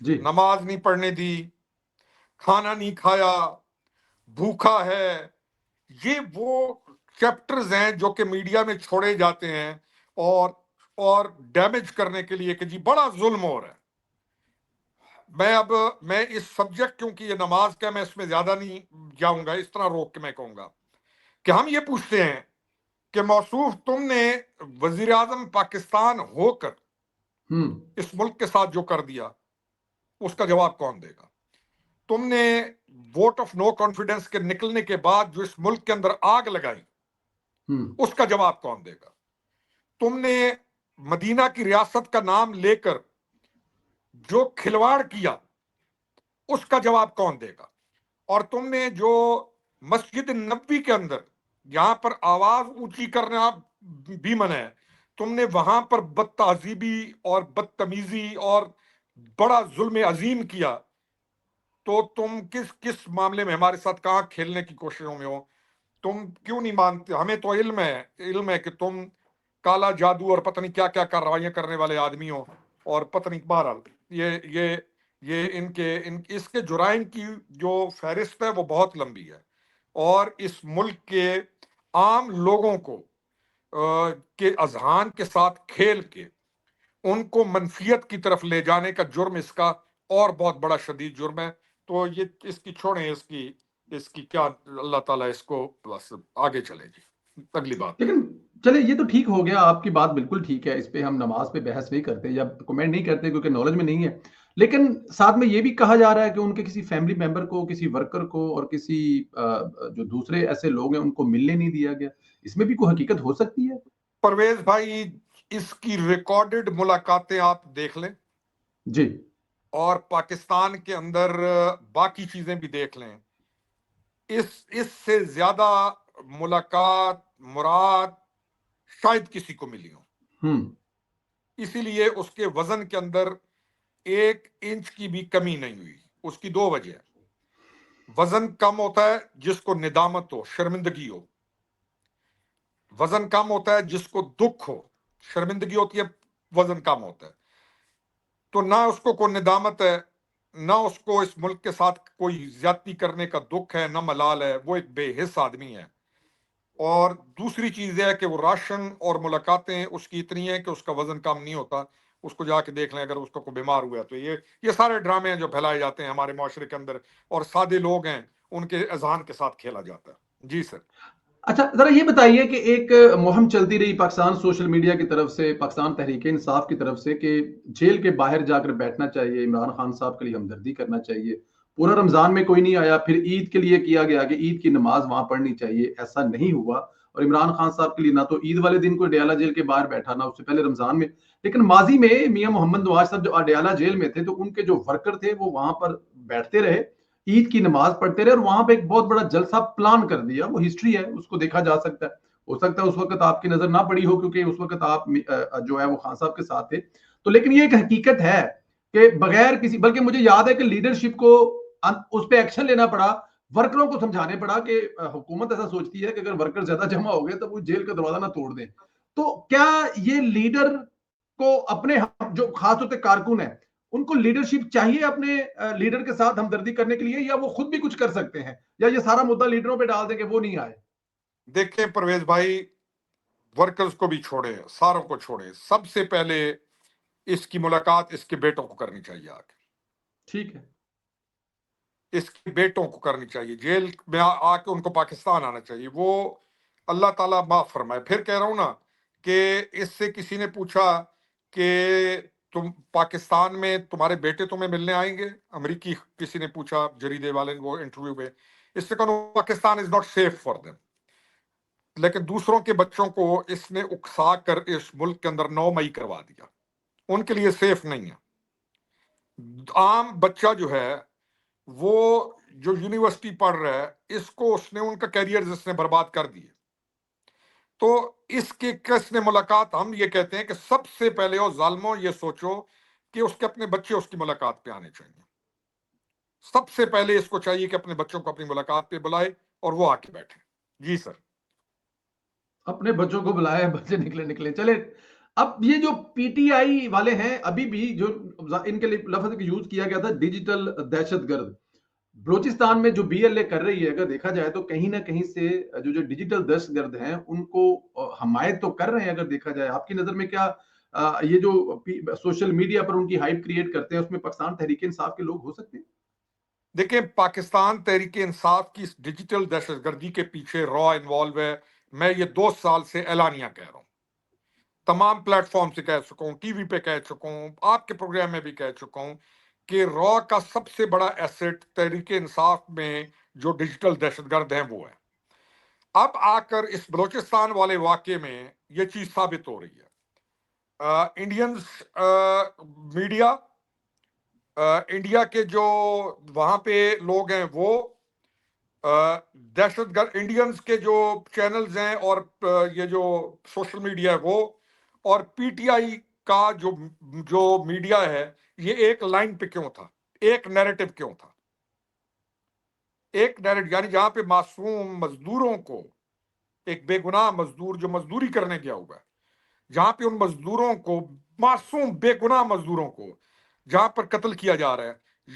جی نماز نہیں پڑھنے دی، کھانا نہیں کھایا، بھوکا ہے. یہ وہ چیپٹرز ہیں جو کہ میڈیا میں چھوڑے جاتے ہیں اور ڈیمیج کرنے کے لیے کہ جی بڑا ظلم ہو رہا ہے. میں اس سبجیکٹ، کیونکہ یہ نماز کا، میں اس میں زیادہ نہیں جاؤں گا، اس طرح روک کے میں کہوں گا کہ ہم یہ پوچھتے ہیں کہ موصوف تم نے وزیر اعظم پاکستان ہو کر اس ملک کے ساتھ جو کر دیا اس کا جواب کون دے گا؟ تم نے ووٹ آف نو کانفیڈنس کے نکلنے کے بعد جو اس ملک کے اندر آگ لگائی اس کا جواب کون دے گا؟ تم نے مدینہ کی ریاست کا نام لے کر جو کھلواڑ کیا اس کا جواب کون دے گا؟ اور تم نے جو مسجد نبوی کے اندر جہاں پر آواز اونچی کرنا بھی منع ہے، تم نے وہاں پر بد تہذیبی اور بدتمیزی اور بڑا ظلم عظیم کیا، تو تم کس معاملے میں ہمارے ساتھ کہاں کھیلنے کی کوششوں میں ہو؟ تم کیوں نہیں مانتے؟ ہمیں تو علم ہے کہ تم کالا جادو اور پتہ نہیں کیا کیا کارروائیاں کرنے والے آدمی ہو، اور پتہ نہیں بہرحال یہ اس کے جرائم کی جو فہرست ہے وہ بہت لمبی ہے، اور اس ملک کے عام لوگوں کو کے اذہان کے ساتھ کھیل کے ان کو منفیت کی طرف لے جانے کا جرم اس کا اور بہت بڑا شدید جرم ہے. تو یہ اس کی چھوڑیں، اس کی کیا، اللہ تعالیٰ اس کو بس آگے چلے. جی اگلی بات پہ. لیکن چلے یہ تو ٹھیک ہو گیا، آپ کی بات بالکل ٹھیک ہے، اس پہ ہم نماز پہ بحث نہیں کرتے یا کمنٹ نہیں کرتے کیونکہ نالج میں نہیں ہے. لیکن ساتھ میں یہ بھی کہا جا رہا ہے کہ ان کے کسی فیملی ممبر کو، کسی ورکر کو اور کسی جو دوسرے ایسے لوگ ہیں ان کو ملنے نہیں دیا گیا. اس میں بھی کوئی حقیقت ہو سکتی ہے؟ پرویز بھائی، اس کی ریکارڈڈ ملاقاتیں آپ دیکھ لیں، جی اور پاکستان کے اندر باقی چیزیں بھی دیکھ لیں. اس سے زیادہ ملاقات مراد شاید کسی کو ملی ہو. اسی لیے اس کے وزن کے اندر 1 انچ کی بھی کمی نہیں ہوئی. اس کی 2 وجہ ہے. وزن کم ہوتا ہے جس کو ندامت ہو، شرمندگی ہو. وزن کم ہوتا ہے جس کو دکھ ہو، شرمندگی ہوتی ہے، وزن کم ہوتا ہے. تو نہ اس کو کوئی ندامت ہے، نہ اس کو اس ملک کے ساتھ کوئی زیادتی کرنے کا دکھ ہے، نہ ملال ہے. وہ ایک بے حس آدمی ہے. اور دوسری چیز یہ ہے کہ وہ راشن اور ملاقاتیں اس کی اتنی ہیں کہ اس کا وزن کم نہیں ہوتا. اس کو جا کے دیکھ لیں، اگر اس کو کوئی بیمار ہوا ہے تو یہ سارے ڈرامے ہیں جو پھیلائے جاتے ہیں ہمارے معاشرے کے اندر، اور سادے لوگ ہیں ان کے اذہان کے ساتھ کھیلا جاتا ہے. جی سر. اچھا ذرا یہ بتائیے کہ ایک مہم چلتی رہی پاکستان سوشل میڈیا کی طرف سے، پاکستان تحریک انصاف کی طرف سے، کہ جیل کے باہر جا کر بیٹھنا چاہیے، عمران خان صاحب کے لیے ہمدردی کرنا چاہیے. پورا رمضان میں کوئی نہیں آیا، پھر عید کے لیے کیا گیا کہ عید کی نماز وہاں پڑھنی چاہیے. ایسا نہیں ہوا. اور عمران خان صاحب کے لیے نہ تو عید والے دن کوئی اڈیالہ جیل کے باہر بیٹھا، نہ اس سے پہلے رمضان میں. لیکن ماضی میں میاں محمد نواز صاحب جو اڈیالہ جیل میں تھے تو ان کے جو ورکر تھے وہ وہاں پر بیٹھتے رہے، عید کی نماز پڑھتے رہے، اور وہاں پہ ایک بہت بڑا جلسہ پلان کر دیا. وہ ہسٹری ہے، اس کو دیکھا جا سکتا ہے. ہو سکتا ہے اس وقت آپ کی نظر نہ پڑی ہو کیونکہ اس وقت آپ جو ہے وہ خان صاحب کے ساتھ تھے. تو لیکن یہ ایک حقیقت ہے کہ بغیر کسی، بلکہ مجھے یاد ہے کہ لیڈرشپ کو اس پہ ایکشن لینا پڑا، ورکروں کو سمجھانے پڑا کہ حکومت ایسا سوچتی ہے کہ اگر ورکر زیادہ جمع ہو گئے تو وہ جیل کا دروازہ نہ توڑ دیں. تو کیا یہ لیڈر کو اپنے جو خاص طور پہ کارکن ہیں ان کو لیڈرشپ چاہیے اپنے لیڈر کے ساتھ ہمدردی کرنے کے لیے، یا وہ خود بھی کچھ کر سکتے ہیں، یا یہ سارا مدعا لیڈروں پہ ڈال دیں کہ وہ نہیں آئے؟ دیکھیں پرویز بھائی، ورکرز کو بھی چھوڑے، ساروں کو چھوڑے. سب سے پہلے اس کی ملاقات اس کے بیٹوں کو کرنی چاہیے. آگے ٹھیک ہے. اس کے بیٹوں کو کرنی چاہیے. جیل میں آ کے ان کو پاکستان آنا چاہیے. وہ اللہ تعالیٰ معاف فرمائے. پھر کہہ رہا ہوں نا کہ اس سے کسی نے پوچھا کہ تم پاکستان میں تمہارے بیٹے تمہیں ملنے آئیں گے؟ امریکی کسی نے پوچھا، جریدے والے نے، وہ انٹرویو میں. اس سے کہا Pakistan is not safe for them. لیکن دوسروں کے بچوں کو اس نے اکسا کر اس ملک کے اندر 9 مئی کروا دیا. ان کے لیے سیف نہیں ہے. عام بچہ جو ہے وہ جو یونیورسٹی پڑھ رہا ہے، اس کو اس نے ان کا کیریئر اس نے برباد کر دیے. تو اس کے کس نے ملاقات، ہم یہ کہتے ہیں کہ سب سے پہلے وہ ظالموں یہ سوچو کہ اس کے اپنے بچے اس کی ملاقات پہ آنے چاہیے. سب سے پہلے اس کو چاہیے کہ اپنے بچوں کو اپنی ملاقات پہ بلائے اور وہ آ کے بیٹھے. جی سر. اپنے بچوں کو بلائے، بچے نکلے. چلے اب یہ جو پی ٹی آئی والے ہیں ابھی بھی جو ان کے لفظ یوز کیا گیا تھا ڈیجیٹل دہشت گرد، بلوچستان میں جو بی ایل اے کر رہی ہے اگر دیکھا جائے تو کہیں نہ کہیں سے جو ڈیجیٹل دہشت گرد ہیں ان کو حمایت تو کر رہے ہیں اگر دیکھا جائے. آپ کی نظر میں کیا یہ جو سوشل میڈیا پر ان کی ہائپ کریٹ کرتے ہیں اس میں پاکستان تحریک انصاف کے لوگ ہو سکتے ہیں؟ دیکھیں پاکستان تحریک انصاف کی اس ڈیجیٹل دہشت گردی کے پیچھے را انوالو ہے. میں یہ 2 سال سے اعلانیہ کہہ رہا ہوں، تمام پلیٹ فارم سے کہہ چکا ہوں، ٹی وی پہ کہہ چکا ہوں، آپ کے پروگرام میں بھی کہہ چکا ہوں کہ را کا سب سے بڑا ایسٹ تحریک انصاف میں جو ڈیجیٹل دہشت گرد ہیں وہ ہے. اب آ کر اس بلوچستان والے واقعے میں یہ چیز ثابت ہو رہی ہے. انڈینز میڈیا، انڈیا کے جو وہاں پہ لوگ ہیں وہ دہشت گرد، انڈینز کے جو چینلز ہیں اور یہ جو سوشل میڈیا ہے وہ، اور پی ٹی آئی کا جو میڈیا ہے، یہ ایک لائن پہ کیوں تھا، ایک نیریٹو کیوں تھا؟ ایک نیریٹو یعنی جہاں پہ معصوم مزدوروں کو، ایک بے گناہ مزدور جو مزدوری کرنے گیا ہوا ہے، جہاں پہ ان مزدوروں کو، معصوم بے گناہ مزدوروں کو جہاں پر قتل کیا جا رہا ہے،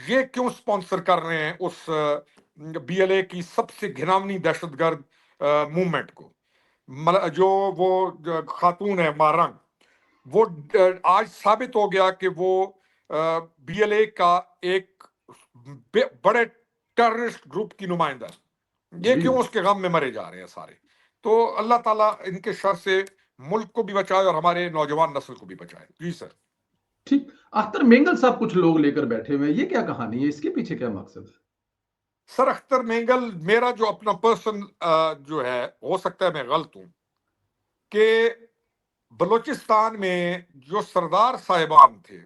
یہ کیوں سپانسر کر رہے ہیں اس بی ایل اے کی سب سے گھناونی دہشت گرد موومنٹ کو؟ جو وہ خاتون ہے مارنگ، وہ آج ثابت ہو گیا کہ وہ بی ایل اے کا ایک بڑے ٹیررسٹ گروپ کی نمائندہ ہے. یہ جی کیوں اس کے غم میں مرے جا رہے ہیں سارے؟ تو اللہ تعالیٰ ان کے شر سے ملک کو بھی بچائے اور ہمارے نوجوان نسل کو بھی بچائے. جی سر. ٹھیک. اختر مینگل صاحب کچھ لوگ لے کر بیٹھے ہوئے ہیں، یہ کیا کہانی ہے، اس کے پیچھے کیا مقصد ہے؟ سر اختر مینگل میرا جو اپنا پرسن جو ہے، ہو سکتا ہے میں غلط ہوں، کہ بلوچستان میں جو سردار صاحبان تھے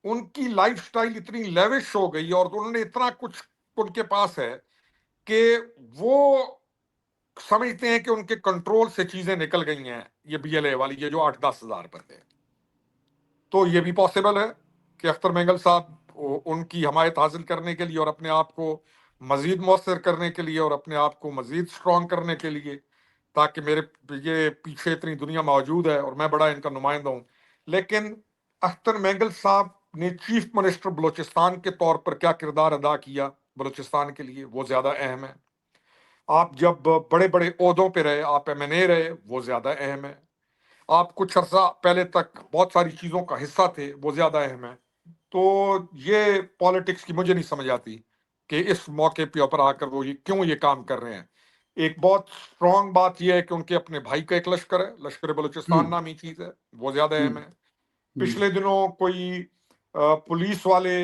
ان کی لائف سٹائل اتنی لیوش ہو گئی اور انہوں نے اتنا کچھ ان کے پاس ہے کہ وہ سمجھتے ہیں کہ ان کے کنٹرول سے چیزیں نکل گئی ہیں. یہ بی ایل اے والی یہ جو 8-10 ہزار بندے، تو یہ بھی پاسبل ہے کہ اختر مینگل صاحب ان کی حمایت حاصل کرنے کے لیے اور اپنے آپ کو مزید مؤثر کرنے کے لیے اور اپنے آپ کو مزید سٹرونگ کرنے کے لیے، تاکہ میرے یہ پیچھے اتنی دنیا موجود ہے اور میں بڑا ان کا نمائندہ ہوں. لیکن اختر مینگل صاحب نے چیف منسٹر بلوچستان کے طور پر کیا کردار ادا کیا بلوچستان کے لیے، وہ زیادہ اہم ہے. آپ جب بڑے بڑے عہدوں پہ رہے، آپ ایم این اے رہے، وہ زیادہ اہم ہے. آپ کچھ عرصہ پہلے تک بہت ساری چیزوں کا حصہ تھے، وہ زیادہ اہم ہے. تو یہ پالیٹکس کی مجھے نہیں سمجھ آتی کہ اس موقع پہ اوپر آ کر وہ کیوں یہ کام کر رہے ہیں. ایک بہت اسٹرانگ بات یہ ہے کہ ان کے اپنے بھائی کا ایک لشکر ہے، لشکر بلوچستان نامی چیز ہے، وہ زیادہ اہم ہے. پچھلے دنوں کوئی پولیس والے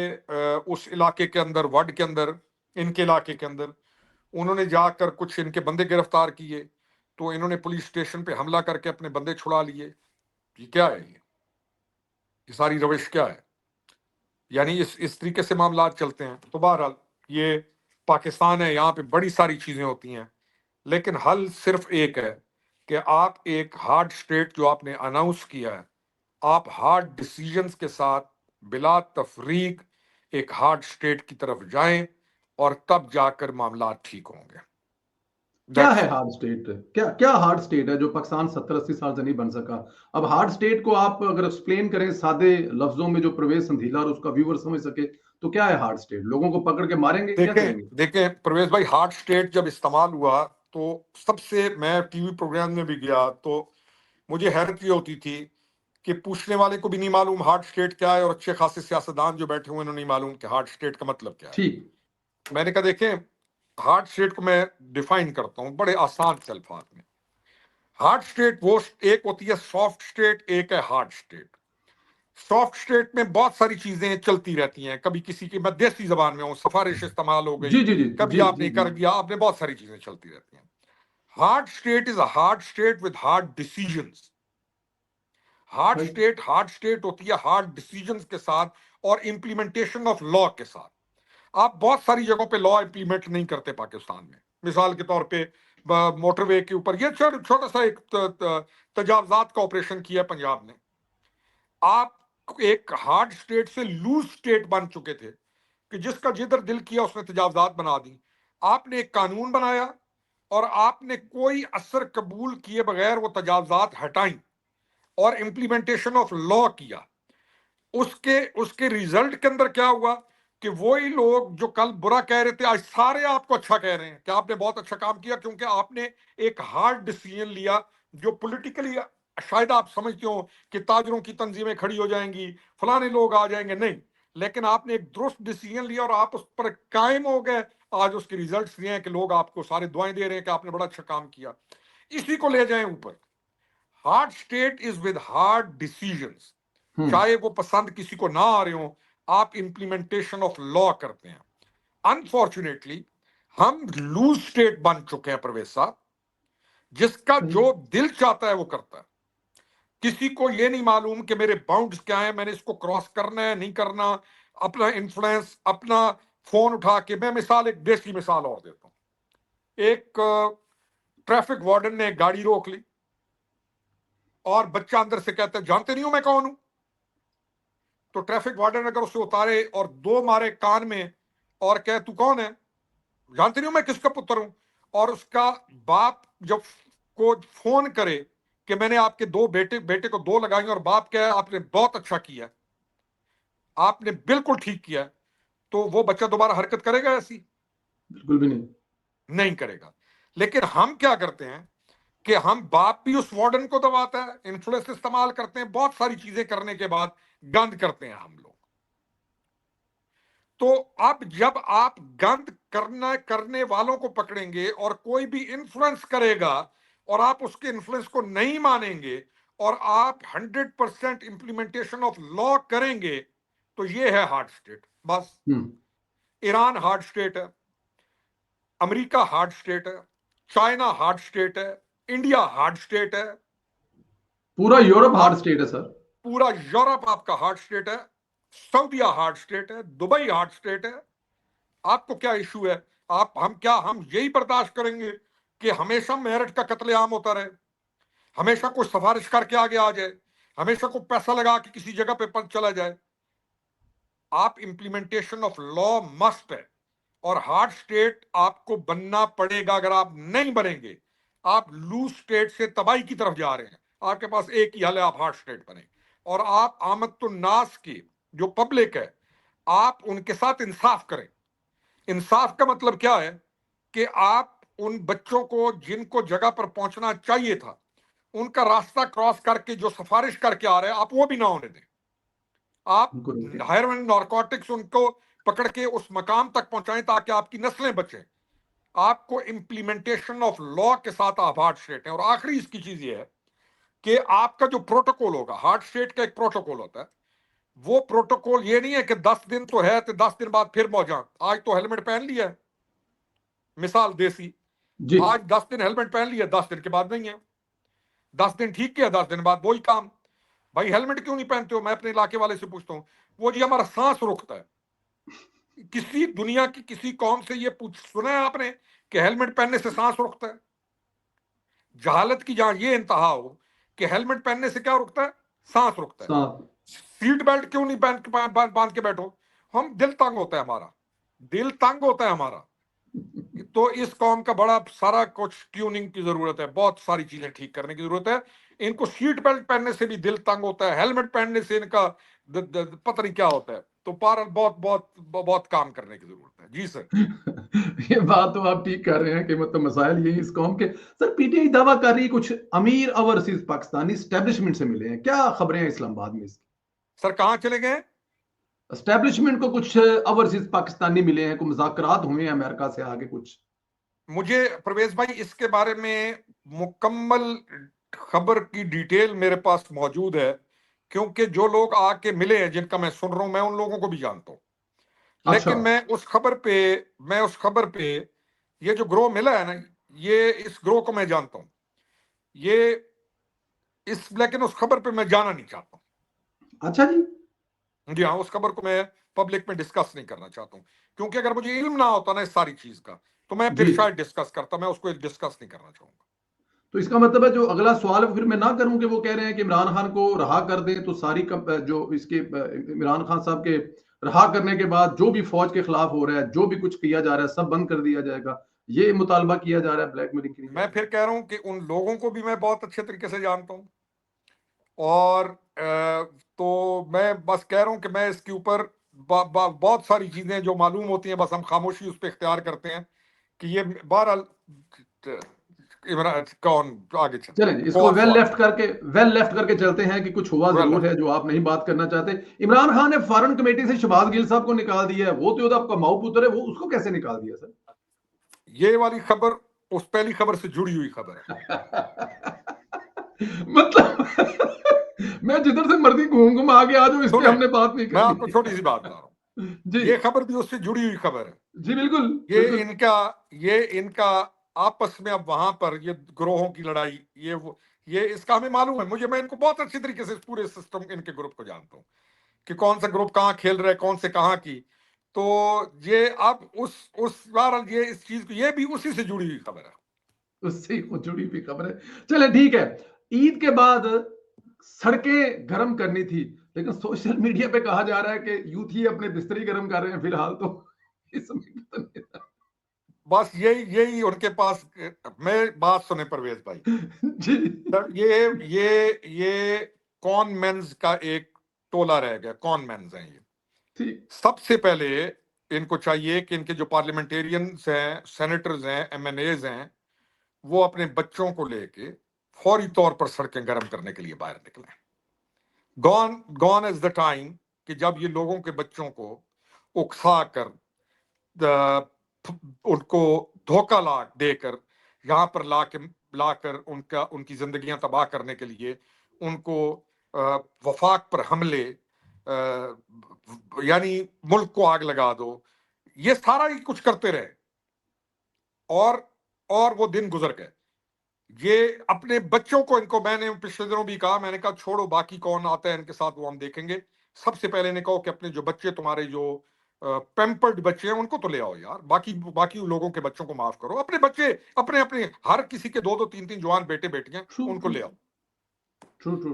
اس علاقے کے اندر، وڈ کے اندر، ان کے علاقے کے اندر، انہوں نے جا کر کچھ ان کے بندے گرفتار کیے، تو انہوں نے پولیس اسٹیشن پہ حملہ کر کے اپنے بندے چھڑا لیے. یہ کیا ہے؟ یہ ساری روش کیا ہے؟ یعنی اس طریقے سے معاملات چلتے ہیں. تو بہرحال یہ پاکستان ہے، یہاں پہ بڑی ساری چیزیں ہوتی ہیں، لیکن حل صرف ایک ہے کہ آپ ایک ہارڈ اسٹیٹ جو آپ نے اناؤنس کیا ہے، آپ ہارڈ ڈیسیژنز کے ساتھ بلا تفریق ایک ہارڈ اسٹیٹ کی طرف جائیں اور تب جا کر معاملات ٹھیک ہوں گے. کیا ہے ہارڈ اسٹیٹ؟ کیا ہارڈ اسٹیٹ ہے جو پاکستان 70-80 سال سے نہیں بن سکا؟ اب ہارڈ اسٹیٹ کو آپ اگر ایکسپلین کریں سادے لفظوں میں جو پرویز سندھیلا اور اس کا ویور سمجھ سکے تو کیا ہے ہارڈ اسٹیٹ؟ لوگوں کو پکڑ کے ماریں گے، کیا کریں گے؟ دیکھیں پرویز بھائی، ہارڈ اسٹیٹ جب استعمال ہوا تو سب سے، میں ٹی وی پروگرام میں بھی گیا تو مجھے حیرت یہ ہوتی تھی کہ پوچھنے والے کو بھی نہیں معلوم ہارڈ اسٹیٹ کیا ہے، اور اچھے خاصے سیاستدان جو بیٹھے ہوئے انہوں نہیں معلوم کہ ہارڈ اسٹیٹ کا مطلب کیا ہے. ٹھیک. میں نے کہا دیکھیں ہارڈ اسٹیٹ کو میں ڈیفائن کرتا ہوں بڑے آسان سے الفاظ میں. ہارڈ اسٹیٹ وہ ایک ہوتی ہے سافٹ اسٹیٹ، ایک ہے ہارڈ اسٹیٹ. سافٹ اسٹیٹ میں بہت ساری چیزیں چلتی رہتی ہیں، کبھی کسی کی، میں دیسی زبان میں ہوں، سفارش استعمال ہو جی گئی، جی جی کبھی جی آپ جی نے جی. کر دیا، آپ نے، بہت ساری چیزیں چلتی رہتی ہیں. Hard state is a hard state with hard decisions. Hard state ہوتی ہے ہارڈ ڈیسیژنز کے ساتھ اور امپلیمنٹیشن آف لا کے ساتھ. آپ بہت ساری جگہوں پہ لا امپلیمنٹ نہیں کرتے پاکستان میں. مثال کے طور پہ موٹر وے کے اوپر یہ چھوٹا سا ایک تجاوزات کا آپریشن کیا پنجاب نے. آپ ایک ہارڈ اسٹیٹ سے لوز اسٹیٹ بن چکے تھے کہ جس کا جدھر دل کیا اس نے تجاوزات بنا دی. آپ نے ایک قانون بنایا اور آپ نے کوئی اثر قبول کیے بغیر وہ تجاوزات ہٹائیں. اور امپلیمنٹیشن آف لا کیا، اس کے ریزلٹ کے اندر کیا ہوا کہ وہی لوگ جو کل برا کہہ رہے تھے آج سارے آپ کو اچھا کہہ رہے ہیں کہ آپ نے بہت اچھا کام کیا، کیونکہ آپ نے ایک ہارڈ ڈیسیژن لیا جو پولیٹیکلی شاید آپ سمجھتے ہو کہ تاجروں کی تنظیمیں کھڑی ہو جائیں گی، فلانے لوگ آ جائیں گے، نہیں، لیکن آپ نے ایک درست ڈیسیژن لیا اور آپ اس پر قائم ہو گئے. آج اس کے ریزلٹس یہ ہیں کہ لوگ آپ کو سارے دعائیں دے رہے ہیں کہ آپ نے بڑا اچھا کام کیا. اسی کو لے جائیں اوپر. Hard state is with hard decisions, چاہے وہ پسند کسی کو نہ آ رہے ہوں، آپ امپلیمنٹیشن آف لا کرتے ہیں. انفارچونیٹلی ہم لوز اسٹیٹ بن چکے ہیں پرویز صاحب، جس کا جو دل چاہتا ہے وہ کرتا ہے. کسی کو یہ نہیں معلوم کہ میرے باؤنڈز کیا ہیں، میں نے اس کو کراس کرنا ہے نہیں کرنا. اپنا انفلوئنس، اپنا فون اٹھا کے، میں مثال ایک دیسی مثال اور دیتا ہوں. ایک ٹریفک وارڈن نے ایک گاڑی روک لی اور بچہ اندر سے کہتا ہے جانتے نہیں ہوں میں کون ہوں. تو ٹریفک وارڈن اگر اسے اتارے اور دو مارے کان میں اور کہے تو کون ہے، جانتے نہیں ہوں میں کس کا پتر ہوں، اور اس کا باپ جب کو فون کرے کہ میں نے آپ کے دو بیٹے کو دو لگائی اور باپ کہے آپ نے بہت اچھا کیا، آپ نے بالکل ٹھیک کیا، تو وہ بچہ دوبارہ حرکت کرے گا ایسی؟ بالکل بھی نہیں کرے گا. لیکن ہم کیا کرتے ہیں کہ ہم باپ بھی اس وارڈن کو دباتا ہے، انفلوئنس استعمال کرتے ہیں، بہت ساری چیزیں کرنے کے بعد گند کرتے ہیں ہم لوگ. تو اب جب آپ گند کرنے والوں کو پکڑیں گے اور کوئی بھی انفلوئنس کرے گا اور آپ اس کے انفلوئنس کو نہیں مانیں گے اور آپ 100% امپلیمنٹیشن آف لا کریں گے، تو یہ ہے ہارڈ اسٹیٹ. بس ایران ہارڈ اسٹیٹ ہے، امریکہ ہارڈ اسٹیٹ ہے، چائنا ہارڈ اسٹیٹ ہے، انڈیا ہارڈ اسٹیٹ ہے، پورا یورپ ہارڈ اسٹیٹ ہے سر. پورا یورپ آپ کا ہارڈ اسٹیٹ ہے، سعودیہ ہارڈ اسٹیٹ ہے، دبئی ہارڈ اسٹیٹ ہے. آپ کو کیا ایشو ہے؟ ہم یہی برداشت کریں گے کہ ہمیشہ میرٹ کا قتل عام ہوتا رہے، ہمیشہ کوئی سفارش کر کے آگے آ جائے، ہمیشہ کوئی پیسہ لگا کے کسی جگہ پہ چلا جائے؟ آپ امپلیمنٹیشن آف لا مسٹ ہے، اور ہارڈ اسٹیٹ آپ کو بننا پڑے گا. اگر آپ نہیں بنیں گے آپ لوز اسٹیٹ سے تباہی کی طرف جا رہے ہیں. آپ کے پاس ایک ہی حل ہے، آپ ہارڈ اسٹیٹ بنیں. اور آپ آمد الناس کی جو پبلک ہے آپ ان کے ساتھ انصاف کریں. انصاف کا مطلب کیا ہے کہ آپ ان بچوں کو جن کو جگہ پر پہنچنا چاہیے تھا ان کا راستہ کراس کر کے جو سفارش کر کے آ رہے ہیں آپ وہ بھی نہ ہونے دیں. آپ ہیروئن نارکوٹکس ان کو پکڑ کے اس مقام تک پہنچائیں تاکہ آپ کی نسلیں بچیں. آپ کو امپلیمنٹیشن آف لا کے ساتھ آپ ہارڈ اسٹیٹ ہیں. اور آخری اس کی چیز یہ ہے کہ آپ کا جو پروٹوکول ہوگا، ہارڈ اسٹیٹ کا ایک پروٹوکول ہوتا ہے، وہ پروٹوکول یہ نہیں ہے کہ 10 دن تو ہے تو 10 دن بعد پھر موجاں. آج تو ہیلمٹ پہن لیا ہے، مثال دیسی، جی آج 10 دن ہیلمٹ پہن لیا، 10 دن کے بعد نہیں ہے. 10 دن ٹھیک کیا، 10 دن بعد وہی کام. بھائی ہیلمٹ کیوں نہیں پہنتے ہو؟ میں اپنے علاقے والے سے پوچھتا ہوں، وہ جی ہمارا سانس رکتا ہے. کسی دنیا کی کسی قوم سے یہ سنا ہے آپ نے کہ ہیلمٹ پہننے سے سانس رکتا ہے؟ جہالت کی جہاں یہ انتہا ہو کہ ہیلمٹ پہننے سے کیا رکتا ہے؟ سانس رکتا ہے. سیٹ بیلٹ کیوں نہیں باندھ کے بیٹھو؟ ہم دل تنگ ہوتا ہے ہمارا، دل تنگ ہوتا ہے ہمارا. تو اس قوم کا بڑا سارا کچھ ٹیوننگ کی ضرورت ہے، بہت ساری چیزیں ٹھیک کرنے کی ضرورت ہے. ان کو سیٹ بیلٹ پہننے سے بھی دل تنگ ہوتا ہے، ہیلمٹ پہننے سے ان کا پتہ نہیں کیا ہوتا ہے. تو بہت بہت بہت کام کرنے کی ضرورت ہے. جی سر. یہ بات تو آپ ٹھیک کر رہے ہیں کہ مطلب مسائل یہی اس قوم کے. سر پی ٹی آئی دعویٰ کر رہی ہے کچھ امیر اوورسیز پاکستانی اسٹیبلشمنٹ سے ملے ہیں، کیا خبریں ہیں اسلام آباد میں اس کی؟ سر کہاں چلے گئے؟ اسٹیبلشمنٹ کو کچھ اوورسیز پاکستانی ملے ہیں، کوئی مذاکرات ہوئے ہیں امریکہ سے آگے کچھ؟ مجھے پرویز بھائی اس کے بارے میں مکمل خبر کی ڈیٹیل میرے پاس موجود ہے، کیونکہ جو لوگ آ کے ملے ہیں جن کا میں سن رہا ہوں میں ان لوگوں کو بھی جانتا ہوں. لیکن میں اس خبر پہ یہ جو گروہ ملا ہے نا، یہ اس گروہ کو میں جانتا ہوں، لیکن اس خبر پہ میں جانا نہیں چاہتا ہوں. اچھا جی. جی ہاں، اس خبر کو میں پبلک میں ڈسکس نہیں کرنا چاہتا ہوں، کیونکہ اگر مجھے علم نہ ہوتا نا اس ساری چیز کا تو میں پھر شاید ڈسکس کرتا. میں اس کو ڈسکس نہیں کرنا چاہوں گا. تو اس کا مطلب ہے جو اگلا سوال پھر میں نہ کروں کہ وہ کہہ رہے ہیں کہ عمران خان کو رہا کر دیں، تو ساری جو اس کے عمران خان صاحب کے رہا کرنے کے بعد جو بھی فوج کے خلاف ہو رہا ہے، جو بھی کچھ کیا جا رہا ہے، سب بند کر دیا جائے گا، یہ مطالبہ کیا جا رہا ہے بلیک میلنگ کے لیے. میں پھر کہہ رہا ہوں کہ ان لوگوں کو بھی میں بہت اچھے طریقے سے جانتا ہوں، اور تو میں بس کہہ رہا ہوں کہ میں اس کے اوپر بہت ساری چیزیں جو معلوم ہوتی ہیں بس ہم خاموشی اس پہ اختیار کرتے ہیں کہ یہ بہرحال کون آگے چلیں چلیں جی، اس کو اور ویل سوال لیفٹ کر کے چلتے ہیں کہ کچھ ہوا ویل ضرور ہے جو آپ نہیں بات کرنا چاہتے. عمران خان نے فارن کمیٹی سے شہباز گل صاحب کو نکال دیا ہے. وہ تو آپ کا ماؤ پتر ہے, وہ اس کو کیسے نکال دیا سر؟ یہ والی خبر اس پہلی خبر سے جڑی ہوئی خبر ہے. مطلب میں جدھر سے مرضی گھوم آگے آ جاؤں, اس پہ ہم نے بات نہیں میں کرنی. آپ کو چھوٹی سی بات بتا رہا ہوں, جی یہ خبر بھی اس سے جڑی ہوئی خبر ہے. جی بالکل یہ بالکل. ان کا آپس میں اب وہاں پر یہ گروہوں کی لڑائی, یہ اس کا ہمیں معلوم ہے. میں ان کو بہت اچھی طریقے سے پورے سسٹم ان کے گروپ کو جانتا ہوں کہ کون سا گروپ کہاں کھیل رہا ہے, کون سے کہاں کی. تو یہ اب اس چیز کو, یہ بھی اسی سے جڑی ہوئی خبر ہے. اس سے جڑی ہوئی خبر ہے. چلے ٹھیک ہے, عید کے بعد سڑکیں گرم کرنی تھی, لیکن سوشل میڈیا پہ کہا جا رہا ہے کہ یوتھ ہی اپنے بستری گرم کر رہے ہیں فی الحال. تو اس میں بس یہی ان کے پاس. میں بات سنیں پرویز بھائی جی یہ کون مینز کا ایک ٹولہ رہ گیا. کون مینز ہیں یہ. ٹھیک. سب سے پہلے ان کو چاہیے کہ ان کے جو پارلیمنٹیرینز ہیں, سینیٹرز ہیں, ایم این ایز ہیں, وہ اپنے بچوں کو لے کے فوری طور پر سڑکیں گرم کرنے کے لیے باہر نکلیں. گون از دا ٹائم کہ جب یہ لوگوں کے بچوں کو اکسا کر ان کو دھوکہ دے کر یہاں پر لا کر ان کی زندگیاں تباہ کرنے کے لیے ان کو وفاق پر حملے, یعنی ملک کو آگ لگا دو, یہ سارا ہی کچھ کرتے رہے. اور وہ دن گزر گئے. یہ اپنے بچوں کو, ان کو میں نے پچھلے دنوں بھی کہا, میں نے کہا چھوڑو باقی کون آتا ہے ان کے ساتھ وہ ہم دیکھیں گے. سب سے پہلے نے کہو کہ اپنے جو بچے تمہارے جو پیمپرڈ بچے ہیں ان کو تو لے آؤ یار. باقی لوگوں کے بچوں کو معاف کرو. اپنے بچے اپنے ہر کسی کے 2 3 جوان بیٹے بیٹیاں ان کو لے آؤ.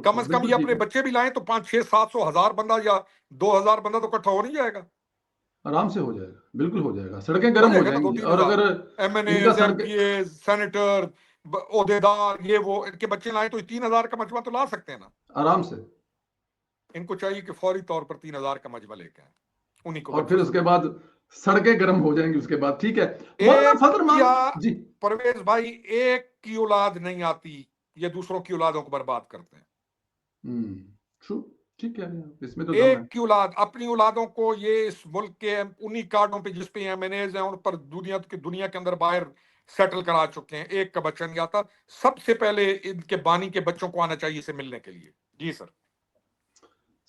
کم از کم یہ اپنے بچے بھی لائیں تو 500 600 1000 بندہ یا 2000 بندہ تو اکٹھا ہو نہیں جائے گا. آرام سے ہو جائے گا, بالکل ہو جائے گا. سڑکیں ہو گرم ہو جائے گا نا جائیں 2 گی. 3 اور ہزار اگر ایم این ان کا ایز, ایم پی ایز, سینیٹر, عہدیدار, یہ وہ ان کے بچے لائیں تو 3000 کا مجمع تو لا سکتے ہیں نا آرام سے. ان کو چاہیے کہ فوری طور پر 3000 کا مجمع لے کے آئیں, انہی کو اور پھر بچوں اس سے کے لیں. بعد سڑکیں گرم ہو جائیں گی اس کے بعد. ٹھیک ہے مولانا ایک فضل مان. کیا جی پرویز بھائی, ایک کی اولاد نہیں آتی, یہ دوسروں کی اولادوں کو برباد کرتے ہیں. ٹھیک ہے, اس میں تو دم ہے. ایک کی اولاد, اپنی اولادوں کو یہ اس ملک کے انہی کارڈوں پہ جس پہ ایم این ایز ہیں ان پر دنیا کے اندر باہر سیٹل کرا چکے ہیں. ایک کا بچہ نہیں آتا. سب سے پہلے ان کے بانی کے بچوں کو آنا چاہیے اسے ملنے کے لیے. جی سر.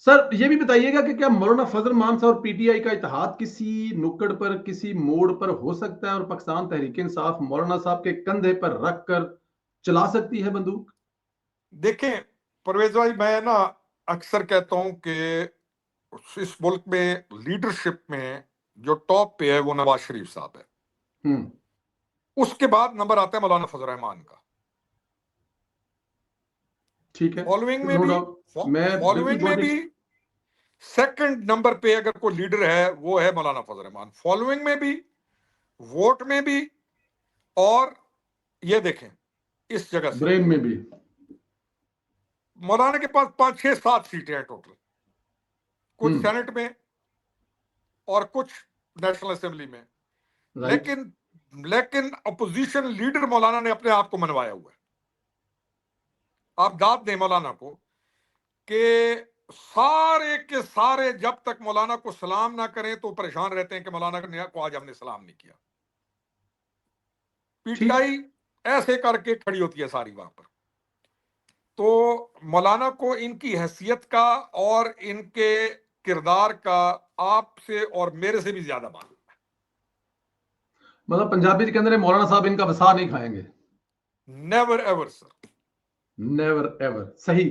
سر یہ بھی بتائیے گا کہ کیا مولانا فضل مان صاحب اور پی ٹی آئی کا اتحاد کسی نکڑ پر, کسی موڑ پر ہو سکتا ہے, اور پاکستان تحریک انصاف مولانا صاحب کے کندھے پر رکھ کر چلا سکتی ہے بندوق؟ دیکھیں پرویز بھائی, میں نا اکثر کہتا ہوں کہ اس ملک میں لیڈرشپ میں جو ٹاپ پہ ہے وہ نواز شریف صاحب ہے. اس کے بعد نمبر آتا ہے مولانا فضل الرحمان کا. ٹھیک ہے, فالوئنگ نو ڈاؤٹ, میں بالکل میں بھی چھوٹی. سیکنڈ نمبر پہ اگر کوئی لیڈر ہے وہ ہے مولانا فضل الرحمان. فالوئنگ میں بھی, ووٹ میں بھی, اور یہ دیکھیں اس جگہ سے برین میں بھی. مولانا کے پاس 5 6 7 سیٹیں ہیں ٹوٹل, کچھ سینٹ میں اور کچھ نیشنل اسمبلی میں. رائٹ. لیکن اپوزیشن لیڈر مولانا نے اپنے آپ کو منوایا ہوا ہے. آپ داد دیں مولانا کو کہ سارے کے سارے جب تک مولانا کو سلام نہ کریں تو پریشان رہتے ہیں کہ مولانا کو آج ہم نے سلام نہیں کیا. پی ٹی آئی ایسے کر کے کھڑی ہوتی ہے ساری وہاں پر. تو مولانا کو ان کی حیثیت کا اور ان کے کردار کا آپ سے اور میرے سے بھی زیادہ معلوم ہے. مطلب پنجابی کے اندر مولانا صاحب ان کا وسا نہیں کھائیں گے. Never ever sir. Never ever. صحیح.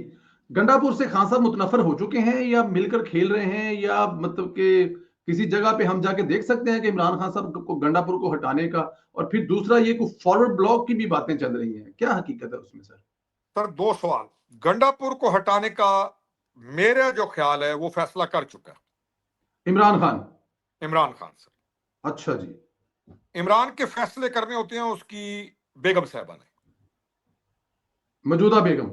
گنڈا پور سے خان صاحب متنفر ہو چکے ہیں یا مل کر کھیل رہے ہیں, یا مطلب کہ کسی جگہ پہ ہم جا کے دیکھ سکتے ہیں کہ عمران خان صاحب کو گنڈا پور کو ہٹانے کا, اور پھر دوسرا یہ کوئی فارورڈ بلاک کی بھی باتیں چل رہی ہیں, کیا حقیقت ہے اس میں سر؟ سر 2 سوال. گنڈا پور کو ہٹانے کا میرا جو خیال ہے وہ فیصلہ کر چکا ہے عمران خان. عمران خان سر. اچھا جی. عمران کے فیصلے کرنے ہوتے ہیں اس کی بیگم صاحبہ نے. موجودہ بیگم.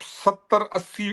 70-80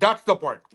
That's the point.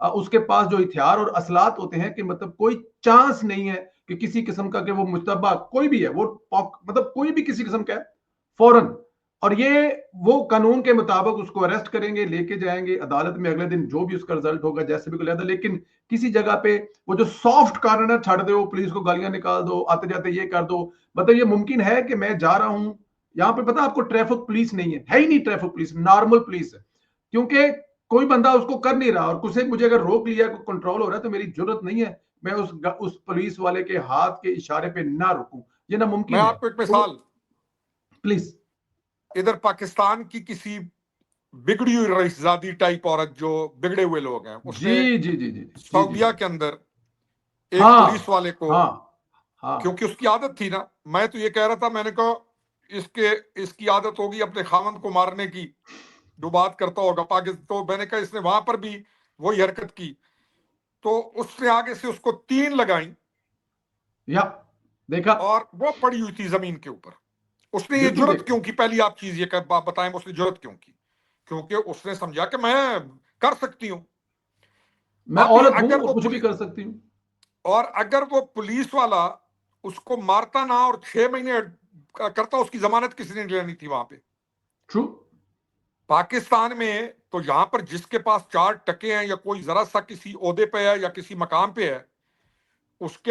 اس کے پاس جو ہتھیار اور اسلحات ہوتے ہیں کہ مطلب کوئی چانس نہیں ہے کہ کسی قسم کا کہ وہ مشتبہ کوئی بھی ہے وہ مطلب کوئی بھی کسی قسم کا ہے فوراً، اور یہ وہ قانون کے مطابق اس کو اریسٹ کریں گے، لے کے جائیں گے عدالت میں اگلے دن، جو بھی اس کا رزلٹ ہوگا جیسے بھی کوئی لہذا. لیکن کسی جگہ پہ وہ جو سافٹ کارنر چھڑ دو، پولیس کو گالیاں نکال دو، آتے جاتے یہ کر دو. مطلب یہ ممکن ہے کہ میں جا رہا ہوں یہاں پہ، پتا آپ کو ٹریفک پولیس نہیں ہے ہی نہیں، ٹریفک پولیس نارمل پولیس ہے، کیونکہ کوئی بندہ اس کو کر نہیں رہا، اور کسی مجھے اگر روک لیا کنٹرول ہو رہا ہے تو میری ضرورت نہیں ہے میں اس پولیس والے کے ہاتھ کے اشارے پہ نہ رکوں، یہ میں ناممکن ہے. آپ کو ایک تو مثال، پلیز. ادھر پاکستان کی کسی بگڑی ہوئی رئیسزادی ٹائپ عورت، جو بگڑے ہوئے لوگ ہیں، اس نے جی جی جی جی جی جی سعودیہ جی. کے اندر ایک ہاں پولیس والے کو، ہاں ہاں کیونکہ اس کی عادت تھی نا، میں تو یہ کہہ رہا تھا، میں نے کہا اس کی عادت ہوگی اپنے خاوند کو مارنے کی، جو بات کرتا ہوگا پاکستان، تو میں نے کہا اس نے وہاں پر بھی وہی حرکت کی، تو اس نے آگے سے اس کو 3 لگائیں، یا دیکھا. اور وہ پڑی ہوئی تھی زمین کے اوپر. اس نے یہ بالکل جرت دیکھا. کیوں کی؟ پہلی آپ چیز یہ بتائیں، اس نے جرت کیوں کی؟ کیونکہ اس نے سمجھا کہ میں کر سکتی ہوں. میں ابھی عورت ہوں اگر اور وہ کچھ بھی کر سکتی ہوں. اگر وہ پولیس والا اس کو مارتا نہ اور 6 مہینے کرتا، اس کی ضمانت کسی نے لینی تھی وہاں پہ؟ ٹرو. پاکستان میں تو یہاں پر جس کے پاس 4 ٹکے ہیں یا کوئی ذرا سا کسی عہدے پہ ہے یا کسی مقام پہ ہے، اس کے